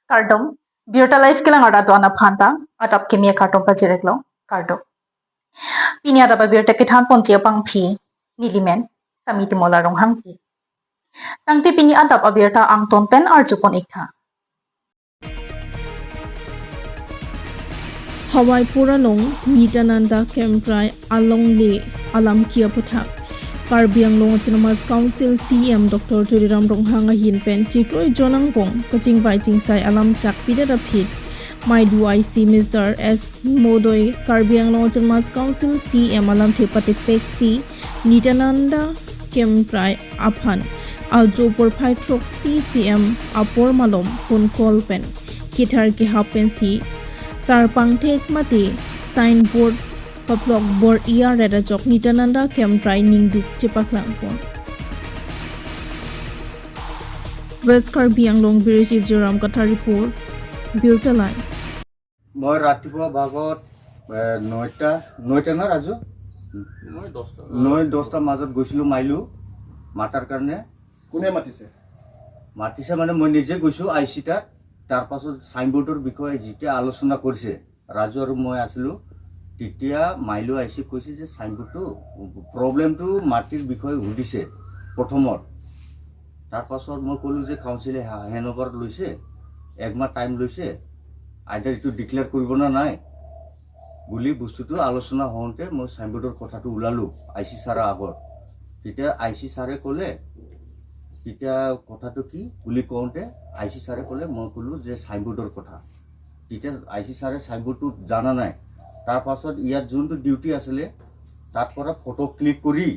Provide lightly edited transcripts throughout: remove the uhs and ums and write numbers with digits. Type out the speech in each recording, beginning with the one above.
Kardom, Biota Life Kilang Aradwana Panta, Atap Kimia Kartom Pajireglo, Kardo. Pini Adaba Biota Kitan Pontia Pang Pi, Nilimen, Tamitimola Rong Hangpi. Tangti Pini Adap Abirta Angton Pen Arjupon Ikha. Hawaii Puralong, Nitananda Kemprai, Along Le, Alam Kia Putak, Karbiang Long Chinamas Council CM Dr. Turiram Ronghanga Hin Pen, Chikroi Jonangpong, Kaching Viting Sai Alam Chak Pidada Pit, My Do I see Mr. S. Modoi, Karbiang Long Chinamas Council CM Alam Tepati Pexi, Nitananda Kemprai, Apan, Aljo Porpai Trok CPM, Apor Malom, Pun Kolpen, Kitar Kihapensi, Tarpang Tek Mati, Signboard, Paplok Bor Ia Reda Jok Nitananda Kemprai Ningduk Chipaklangpon. West Karbiang Long Birisif Joram Kata Report, Biota Live. মই ৰাতিপুৱা ভাগত 9টা না ৰাজু 9-10টা মাজত গৈছিলোঁ মাইলো মাতাৰ কাৰণে কোনে মাতিছে মানে মই নিজে গৈছোঁ আইচিটাত তাৰ পাছত সাইনবোৰ্ডৰ বিষয়ে যেতিয়া আলোচনা কৰিছে ৰাজু আৰু মই আছিলোঁ তেতিয়া মাইলো আইচি কৈছে যে সাইনবোৰ্ডটো প্ৰব্লেমটো মাটিৰ বিষয়ে সুধিছে প্ৰথমত তাৰ পাছত মই ক'লোঁ যে কাউন্সিলে হেনঅভাৰ লৈছে একমাহ টাইম লৈছে আইদাৰ এইটো ডিক্লেয়াৰ কৰিব না নাই বুলি বস্তুটো আলোচনা হওঁতে মই সাইনবোৰ্ডৰ কথাটো ওলালোঁ আইচি ছাৰৰ আগত তেতিয়া আইচি ছাৰে ক'লে তেতিয়া কথাটো কি বুলি কওঁতে আইচি ছাৰে ক'লে মই ক'লোঁ যে সাইনবোৰ্ডৰ কথা তেতিয়া আইচি ছাৰে সাইনবোৰ্ডটো জানা নাই তাৰ পাছত ইয়াত যোনটো ডিউটি আছিলে তাত পৰা ফটো ক্লিক কৰি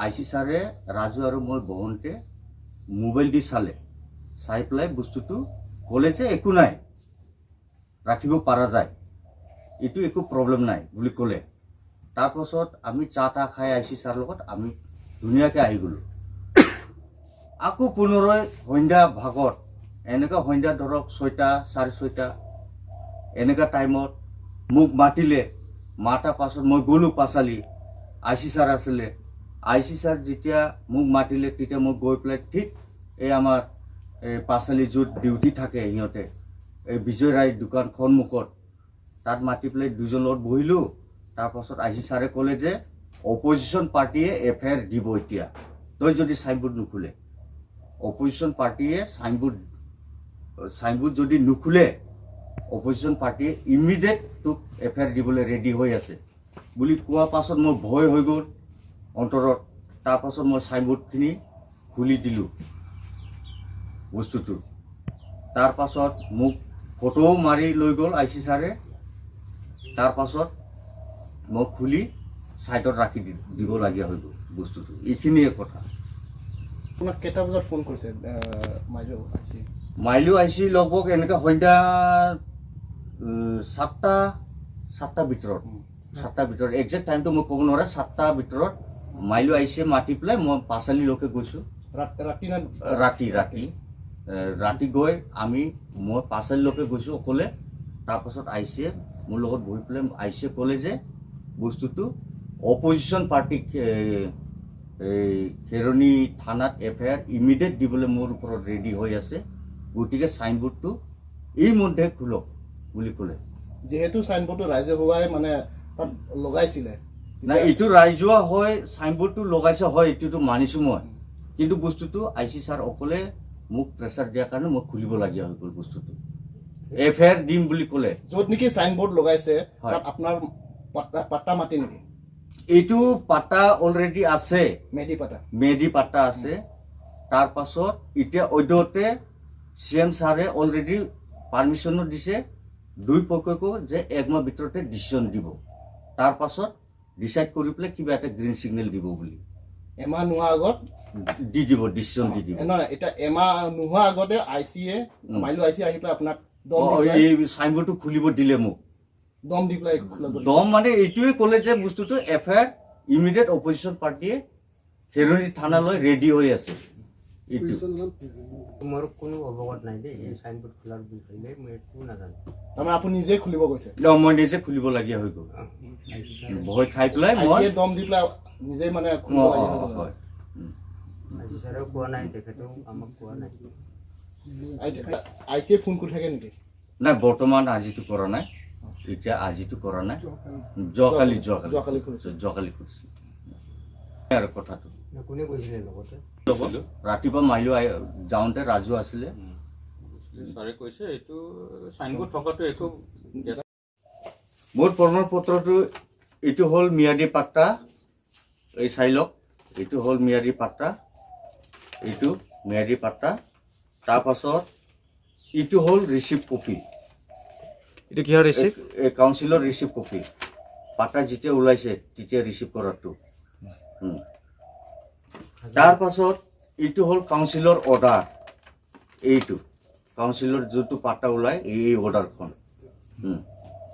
আইচি ছাৰে ৰাজু আৰু মই বহনতে মোবাইল দি চাই পেলাই বস্তুটো ক'লে যে একো নাই ৰাখিব পৰা যায় এইটো একো প্ৰব্লেম নাই বুলি ক'লে তাৰ পাছত আমি চাহ খাই আইচি ছাৰৰ লগত আমি ধুনীয়াকৈ আহি গ'লোঁ আকৌ পুনৰাই সন্ধ্যা ভাগত এনেকুৱা সন্ধ্যা ধৰক 6টা 6:30 এনেকুৱা টাইমত মোক মাতিলে মাতাৰ পাছত মই গ'লোঁ পাছালি আইচি ছাৰ আছিলে আইচি ছাৰ যেতিয়া মোক মাতিলে তেতিয়া মই গৈ পেলাই ঠিক এই আমাৰ পাছালি য'ত ডিউটি থাকে সিহঁতে এই বিজয় ৰায় দোকান সন্মুখত তাত মাতি পেলাই দুজন লগত বহিলোঁ তাৰ পাছত আইচি ছাৰে ক'লে যে অপজিশ্যন পাৰ্টিয়ে এফআইআৰ দিব এতিয়া তই যদি সাইনবোৰ্ড নুখোলে অপজিশ্যন পাৰ্টিয়ে সাইনবোৰ্ড যদি নুখোলে অপজিশ্যন পাৰ্টিয়ে ইমিডিয়েট তোক এফআইআৰ দিবলৈ ৰেডি হৈ আছে বুলি কোৱা পাছত মোৰ ভয় হৈ গ'ল অন্তৰত তাৰ পাছত মই সাইনবোৰ্ডখিনি খুলি দিলোঁ বস্তুটো তাৰ পাছত মোক ফটো মাৰি লৈ গ'ল আইচি ছাৰে তাৰ পাছত মই খুলি সাইডত ৰাখি দিবলগীয়া হৈ গ'ল বস্তুটো এইখিনিয়ে কথা আপোনাক কেইটা বজাত ফোন কৰিছে মাইলো আইচি লগভগ এনেকৈ সন্ধ্যা 7টা ভিতৰত 7টা ভিতৰত একজেক্ট টাইমটো মই ক'ব নোৱাৰে 7টা ভিতৰত মাইলো আইচি মাতি পেলাই মই পাছালিলৈকে গৈছোঁ ৰাতি গৈ মই পাছালিলৈকে গৈছোঁ অকলে তাৰপাছত আইচিয়ে মোৰ লগত বহি পেলাই আইচিয়ে ক'লে যে বস্তুটো অপজিশ্যন পাৰ্টিক খেৰণি থানাত এফআইআৰ ইমিডিয়েট দিবলৈ মোৰ ওপৰত ৰেডি হৈ আছে গতিকে সাইনবোৰ্ডটো এই মধ্যে খোলক বুলি ক'লে যেহেতু সাইনবোৰ্ডটো ৰাইজহুৱাই মানে তাত লগাইছিলে না এইটো ৰাইজহুৱা হয় সাইনবোৰ্ডটো লগাইছে হয় এইটোতো মানিছোঁ মই কিন্তু বস্তুটো আইচি ছাৰ অকলে মোক প্ৰেছাৰ দিয়াৰ কাৰণে মই খুলিবলগীয়া হৈ গ'ল বস্তুটো এফআইআৰ দিম বুলি ক'লে য'ত নেকি সাইনবোৰ্ড লগাইছে তাত আপোনাৰ পাত্তা মাতি নেকি এইটো পাতা অলৰেডি আছে মেডি পাতা আছে তাৰ পাছত এতিয়া অধ্যতে চিএম ছাৰে অলৰেডি পাৰ্মিশ্যনো দিছে দুই পক্ষকো যে একমাহ ভিতৰতে ডিচিশ্যন দিব তাৰ পাছত ডিচাইড কৰি পেলাই কিবা এটা গ্ৰীণ সিগনেল দিব বুলি এমাহ নোহোৱা আগত দি দিব ডিচিশ্যন দি দিব নহয় এতিয়া এমাহ নোহোৱা আগতে আইচিয়ে মাইলো আইচি আহি পেলাই আপোনাক এই সাইনবোৰ্ডটো খুলিব দিলে মোক দম দি পেলাই দম মানে এইটোৱে ক'লে যে বস্তুটো এফআইআৰ ইমিডিয়েট অপজিশ্যন পাৰ্টিয়ে খেৰণি থানালৈ ৰেডি হৈ আছে এইটো মোৰ কোনো অৱগত নাই দেই এই সাইনবোৰ্ড খোলাৰ বিষয়ে মই একো নাজানো তাৰমানে আপুনি নিজে খুলিব কৈছে মই নিজে খুলিবলগীয়া হৈ গ'ল ভয় খাই পেলাই মই দম দি পেলাই নিজে মানে হয় ছাৰেও কোৱা নাই তেখেতেও আমাক কোৱা নাই আইচিয়ে ফোন কৰি থাকে নেকি নাই বৰ্তমান আজিতো কৰা নাই এতিয়া আজিতো কৰা নাই যোৱাকালি যোৱাকালি কৰিছে। কৰিছে আৰু কথাটো কোনে কৈছিলে লগতে ৰাতিপুৱা মাইলো যাওঁতে ৰাজু আছিলে ছাৰে কৈছে এইটো চাইনবোৰ্ড থকাটো একো মোৰ প্ৰমাণ পত্ৰটো এইটো হ'ল ম্যাদী পাট্টা এই চাই লওক এইটো হ'ল ম্যাদী পাট্টা এইটো ম্যাদী পাট্টা তাৰপাছত এইটো হ'ল ৰিচিপ্ট কপি এইটো কিহৰ ৰিচিপ্ট এই কাউন্সিলৰ ৰিচিপ্ট কপি পাট্টা যেতিয়া ওলাইছে তেতিয়া ৰিচিপ্ট কৰাটো তাৰপাছত এইটো হ'ল কাউন্সিলৰ অৰ্ডাৰ এইটো কাউন্সিলৰ যোনটো পাট্টা ওলাই এই অৰ্ডাৰখন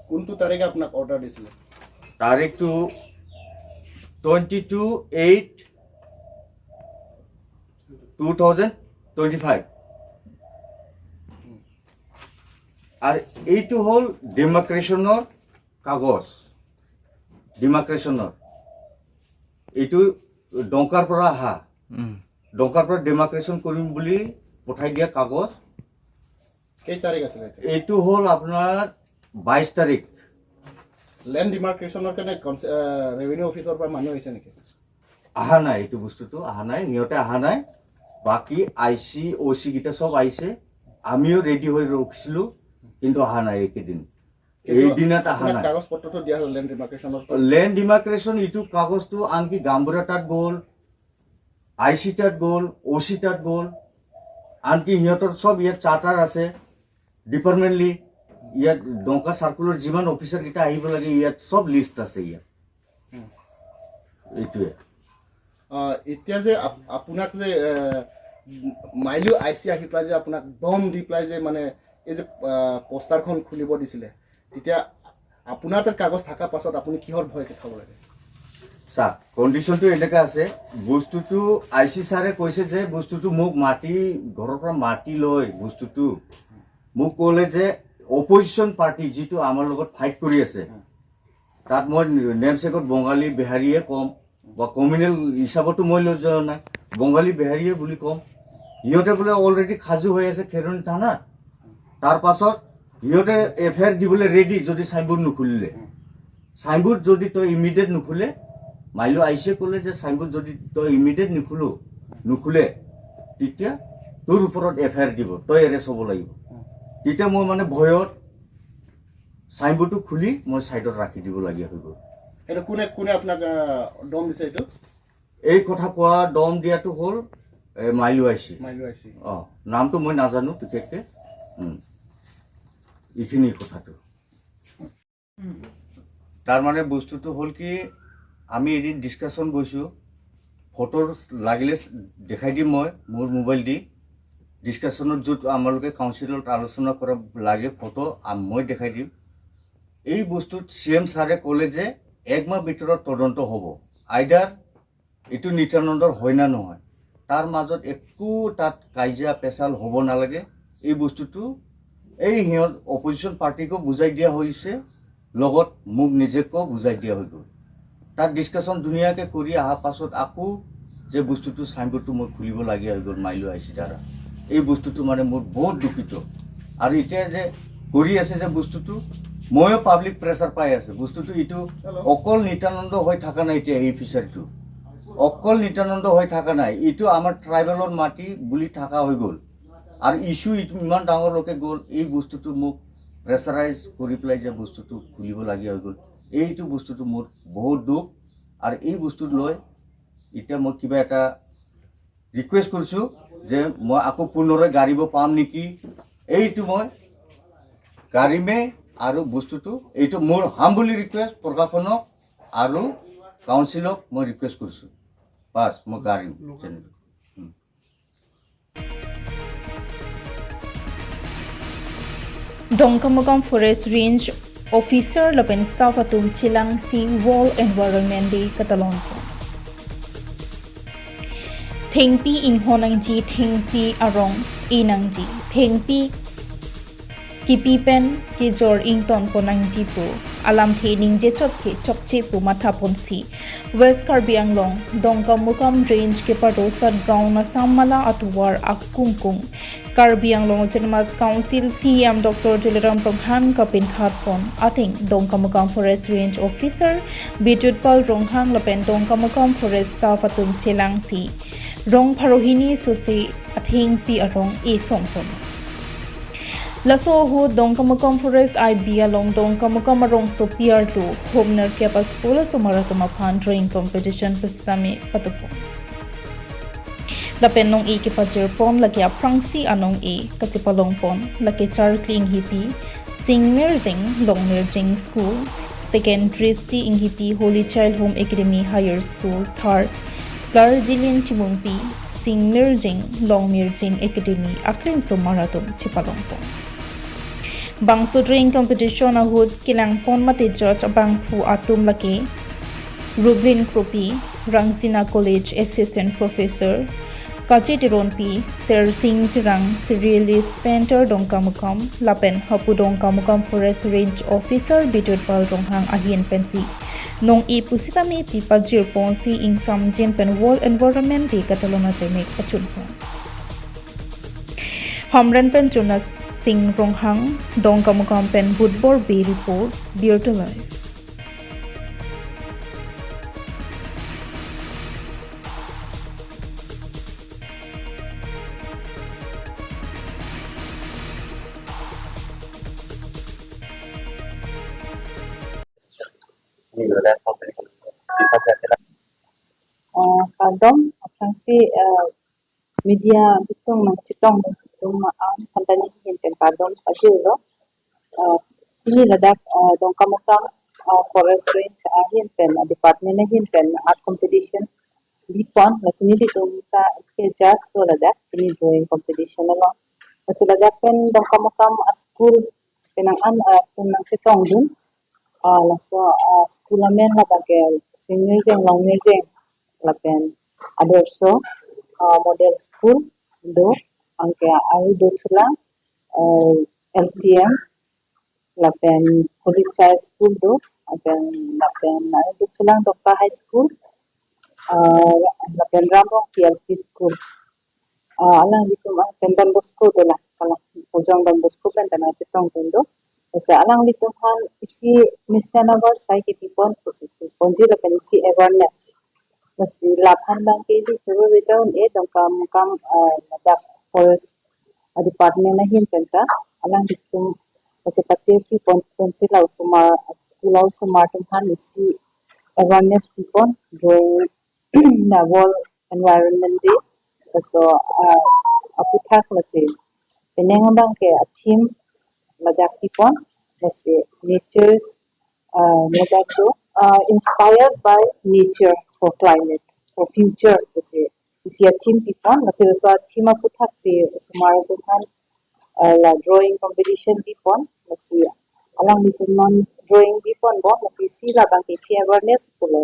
কোনটো তাৰিখে আপোনাক অৰ্ডাৰ দিছিলে তাৰিখটো 22/8/2025 আৰু এইটো হ'ল ডিমাৰ্কেশ্যনৰ কাগজ ডিমাৰ্কেশ্যনৰ এইটো ডংকাৰ পৰা অহা ডংকাৰ পৰা ডিমাৰ্কেশ্যন কৰিম বুলি পঠাই দিয়া কাগজ কেই তাৰিখ আছিলে এইটো হ'ল আপোনাৰ 22 তাৰিখ লেণ্ড ডিমাৰ্কেশ্যনৰ কাৰণে ৰেভিনিউ অফিচৰ পৰা মানুহ আহিছে নেকি অহা নাই এইটো বস্তুটো অহা নাই সিহঁতে অহা নাই বাকী IC OC কেইটা চব আহিছে আমিও ৰেডি হৈ ৰখিছিলোঁ কিন্তু অহা নাই এইকেইদিন এই দিনত অহা নাই কাগজ পত্ৰটো দিয়া হ'ল লেণ্ড ডিমাৰ্কেশ্যনৰ লেণ্ড ডিমাৰ্কেশ্যন এইটো কাগজটো আনকি গাম্বুৰা তাত গ'ল IC তাত গ'ল OC তাত গ'ল আনকি সিহঁতৰ চব ইয়াত চাৰ্টাৰ আছে ডিপাৰ্টমেণ্টলি ইয়াত ডংকা চাৰ্কুলৰ যিমান অফিচাৰ কেইটা আহিব লাগে ইয়াত চব লিষ্ট আছে ইয়াত এইটোৱে এতিয়া যে আপোনাক যে মাইলো আইচি আহি পেলাই যে আপোনাক দম দি পেলাই যে মানে এই যে পোষ্টাৰখন খুলিব দিছিলে তেতিয়া আপোনাৰ তাত কাগজ থকাৰ পাছত আপুনি কিহৰ ভয় খাব লাগে চা কণ্ডিশ্যনটো এনেকুৱা আছে বস্তুটো IC ছাৰে কৈছে যে বস্তুটো মোক মাটি ঘৰৰ পৰা মাটি লৈ বস্তুটো মোক ক'লে যে অপজিশ্যন পাৰ্টি যিটো আমাৰ লগত ফাইট কৰি আছে তাত মই নেমচেকত বঙালী বিহাৰীয়ে ক'ম বা কমিউনেল হিচাপতো মই লৈ যোৱা নাই বঙালী বিহাৰীয়ে বুলি ক'ম সিহঁতে বোলে অলৰেডি সাজু হৈ আছে খেৰণি থানাত তাৰ পাছত সিহঁতে FIR দিবলৈ ৰেডি যদি চাইনবোৰ্ড নুখুলিলে চাইনবোৰ্ড যদি তই ইমিডিয়েট নুখুলে মাইলো আইচিয়ে ক'লে যে চাইনবোৰ্ড যদি তই ইমিডিয়েট নুখুলে তেতিয়া তোৰ ওপৰত FIR দিব তই এৰেষ্ট হ'ব লাগিব তেতিয়া মই মানে ভয়ত চাইনবোৰ্ডটো খুলি মই ছাইডত ৰাখি দিবলগীয়া হৈ গ'ল এইটো কোনে আপোনাক দম দিছে এইটো এই কথা কোৱা দম দিয়াটো হ'ল মাইলো আইচি অঁ নামটো মই নাজানো বিশেষকৈ এইখিনি কথাটো তাৰমানে বস্তুটো হ'ল কি আমি এদিন ডিছকাশ্যন গৈছোঁ ফটো লাগিলে দেখাই দিম মই মোৰ মোবাইল দি ডিছকাশ্যনত য'ত আমালোকে কাউন্সিলত আলোচনা কৰা লাগে ফটো মই দেখাই দিম এই বস্তুত CM ছাৰে ক'লে যে 1 মাহ ভিতৰত তদন্ত হ'ব আইদাৰ এইটো নিত্যানন্দৰ হয় না নহয় তাৰ মাজত একো তাত কাজিয়া পেচাল হ'ব নালাগে এই বস্তুটো এই সিহঁত অপজিশ্যন পাৰ্টিকো বুজাই দিয়া হৈছে লগত মোক নিজেকো বুজাই দিয়া হৈ গ'ল তাত ডিছকাশ্যন ধুনীয়াকৈ কৰি অহাৰ পাছত আকৌ যে বস্তুটো চাইনবোৰ্ডটো মই খুলিবলগীয়া হৈ গ'ল মাইলো আইচি দ্বাৰা এই বস্তুটো মানে মোৰ বহুত দুখিত আৰু এতিয়া যে কৰি আছে যে বস্তুটো ময়ো পাব্লিক প্ৰেছাৰ পাই আছোঁ বস্তুটো এইটো অকল নিত্যানন্দ হৈ থকা নাই এতিয়া এই ফিচাৰীটো অকল নিত্যানন্দ হৈ থকা নাই এইটো আমাৰ ট্ৰাইবেলৰ মাটি বুলি থকা হৈ গ'ল আৰু ইছ্যু ইমান ডাঙৰলৈকে গ'ল এই বস্তুটো মোক প্ৰেছাৰাইজ কৰি পেলাই যে বস্তুটো খুলিবলগীয়া হৈ গ'ল এইটো বস্তুটো মোৰ বহুত দুখ আৰু এই বস্তুটো লৈ এতিয়া মই কিবা এটা ৰিকুৱেষ্ট কৰিছোঁ যে মই আকৌ পুনৰাই গাড়ীব পাম নেকি এইটো মই গাড়ীমে আৰু বস্তুটো এইটো মোৰ হাম্বলি ৰিকুৱেষ্ট প্ৰশাসনক আৰু কাউন্সিলক মই ৰিকুৱেষ্ট কৰিছোঁ বাছ মই গাড়ীম Dongkamagam Forest Range Officer Lapen Staff Atum Chilang Si Wall Environment Day Katalonko Thengpi Inhonangji Thengpi Arong Inangji Thengpi kipi pen ki jor ington ponang jipu alam the ning je chot ke chokche pu matha ponsi West Karbi Anglong dongkam mukam range ke paro sat gaon na samala atwar akungkung Karbi Anglong Autonomous Council CM Dr. Tuliram Prabhan kapin khatpon ating dongkam mukam forest range officer Bitut Pal Ronghang lapen dongkam mukam forest staff atum chelang si rong pharohini sose athing pi arong e sompon Laso hu dongkamakam forest IB along dongkamakam arong so PR2 homener kepa school so maratama phan drawing competition pastami patupo Lapen nong e ke pajir pon lagya prangsi anong e kachipalong pon lake char clean hipi sing merjing long merjing school secondary sti inghipi Holy Child Home Academy Higher School third Darjeeling Timungpi sing merjing long merjing academy akrim so marathon chipalong pon Bangso drawing competition ahud kilang pon mate judge bangphu atum lake Rublin Kropi Rangsina College Assistant Professor Kachitiron P Ser Singh Tirang Serialist Painter Dongkamukam Lapen Hapu Dongkamukam Forest Range Officer Bitut Pal Ronghang Ahien Pensi Nong i pusitami pipa jirpon si ingsam jen pen World Environment Day Catalona Jamek Pachunpon Hamran pen Jonas Singh Ronghang Dongkamukam pen Budbor Bay Report Beer to Life Kadom fungsi media betul citong betul aan pandani hinten kadom pajero ini ladak dongkamukam forest range hinten department hinten art competition bipon lasini di tumta ke jas to ladak ini drawing competition lo ladak pen dongkamukam school penangan penang citong dun laso school amen la bagai senior jeng long jeng lapen aderso model school do angke ayu do tulang LTM lapen Holy Child School do lapen ayu do tulang Dr. High School lapen Ramong PLP School alang dito lapen Don Bosco do lah kalau sojong Don Bosco pen tanah citong do Sa alang dito han isi mission our sai ke pipon ponji lapen isi awareness Masih lapan bangke di coba beritahu dongkam ladak forest department nahin penta alang ditum masih pati pipon silau semua sekolah semua tuhan isi awareness pipon drawing na World Environment Day so aku tak masih peneng bangke a team ladak pipon masih nature's ladak tu inspired by nature for climate, for future, isi team pipon, masih so team aku tak si semua tuhan la drawing competition pipon, masih alang itu non drawing pipon boh, masih si la bang isi awareness pula,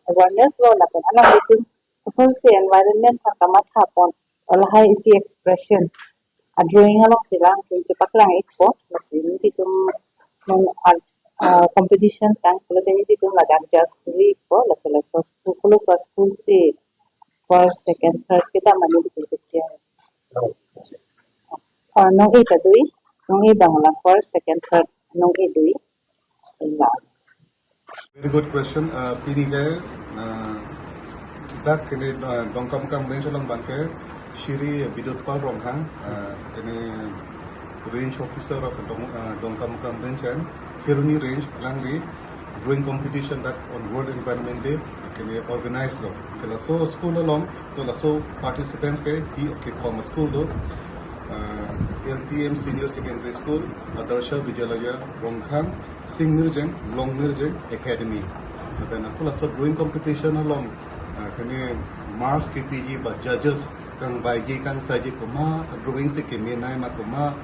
awareness lo la pen alang itu khusus si environment terkamat hapon, alah isi expression, drawing alang silang tu cepat lang itu, masih itu non competition tang kalau tadi itu ladak just free ko la school kalau school si first second third kita mani itu dia nong itu dui nong itu bangla first second third nong itu dui Very good question. Pini ke dak kini dongkam range lang bangke Shiri Bitut Pal Ronghang kini range officer of dongkam range and Kiruni range langli drawing competition that on World Environment Day kini organized lo. Kala so school along to la so participants ke hi ke form school do LTM Senior Secondary School Adarsha Vidyalaya Ronghang Senior Jeng Long Jeng Academy. Then kala so drawing competition along kini marks ke PG ba judges kang baigi kang saji kuma drawing se ke menai ma kuma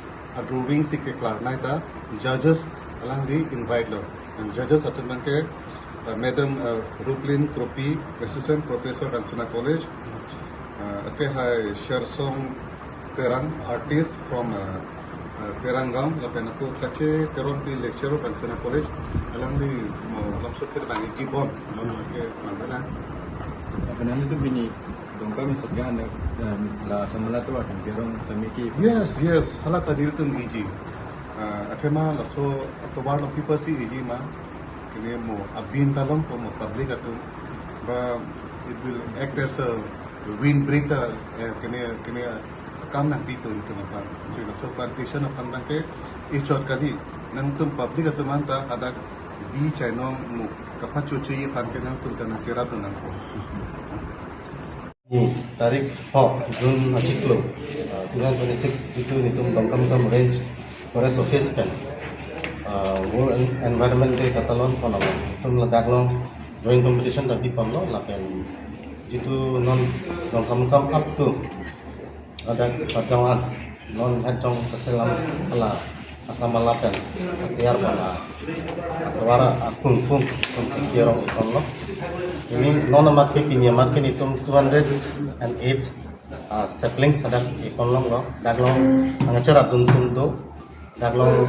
drawing se ke klarnai ta judges alang di invite lo and judges attend ke Madam Rublin Kropi Assistant Professor Rangsina College okay hi Shersong Terang artist from Peranggaum lapen aku kace teron pi lecturer Bangsana College alang di mo langsung ke bangi Gibon ke mana Apa itu bini dong kami segan la samala tu akan kerong kami ki yes hala tadir tum iji athema laso tobar no people si iji ma kene mo abin talong po mo public atum ba it will act as a windbreak kene kam na people itu apa so plantation akan bangke ichot kali nang tum public atum anta ada bi chainong mo kapachuchi pan kene tum kana cerap nang ko तारीख 4 जून चिकलो 2026 itu nitum dongkam range forest office pen wo environment de katalon kono tum ladak long drawing competition tapi pamlo lapen jitu non dongkam up to ada patawan non hajong keselam ala asama lapen tiar bala atwara akun pun kirong kono ini non amat ke pinjaman ke nitum 208 saplings ada ikon long lo daglong angacara tum do daglong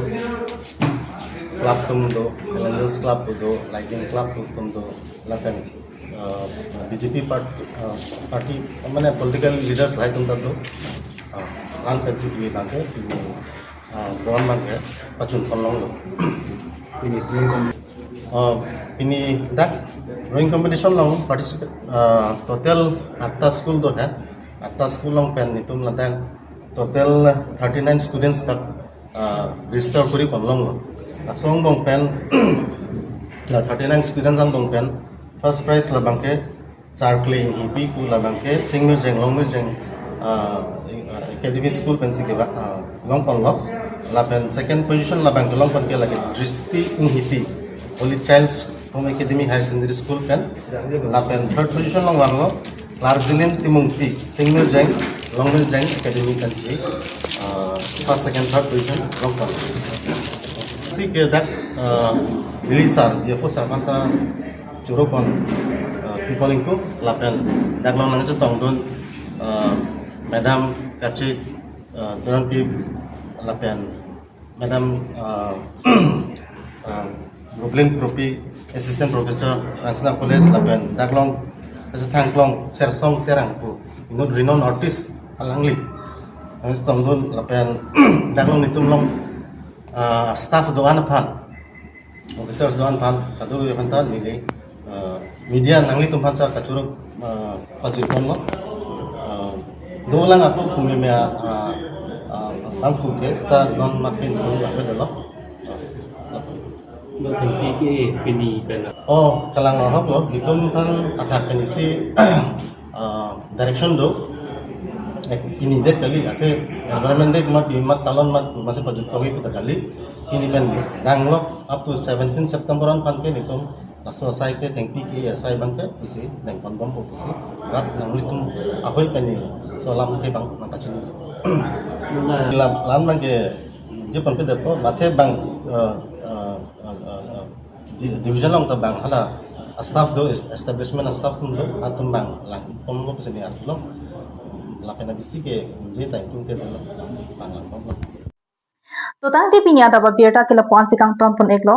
club tum do calendars club do lighting club tum do lakan BJP party mana political leaders lai tum do lan pensi ki bangke brown bangke pacun kolong lo ini ini dak drawing competition long participate total 8 school do hai 8 school long pen nitum ladak total 39 students ka register kuri panlong lo asong bong pen 39 students ang bong pen first prize la bangke charkling hipi ku la bangke singmil jeng longmil jeng academy school pen sike long panlo la pen second position la bangke long pan ke lagi dristi in hipi only child home academy higher secondary school pen lapen third position long wanglo Larjilin Timungpi single jeng longmil jeng academy kan si first second third position long pan si ke dak bilisar dia fo sarmanta curupon people itu lapen dak long nang tong don madam kachi turan pi lapen madam Brooklyn Propi Assistant Professor Bangsana College lapen daglong thangklong sersong terang pu inod rinon artist alangli ang tongdon lapen daglong nitum long staff doan pan officers doan pan kadu yohantan mili media nangli tum hanta kachuruk pajipon lo dolang aku kumemea angku ke sta non makin ko lapen lo oh kalang hok lo gitum kan atak penisi direction do ini dek kali ate environment dek mat talon mat masih pajut kawi kita kali ini ben danglok up to 17 September an pan ke nitum laso sai ke tengpi ke sai bang ke pusi nang pan bom pusi rat nang litum akoi pani solam ke bang makachin lam bang ke je pan pe depo mathe bang division long tabang hala staff do establishment staff tum do atum bang lang pom lo peseni arlo la pena bisi ke je tai tum te do bang pom lo to tang ti pinya da ba birta kila pon sikang ton pon eklo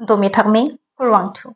do mi thakme kurwang thu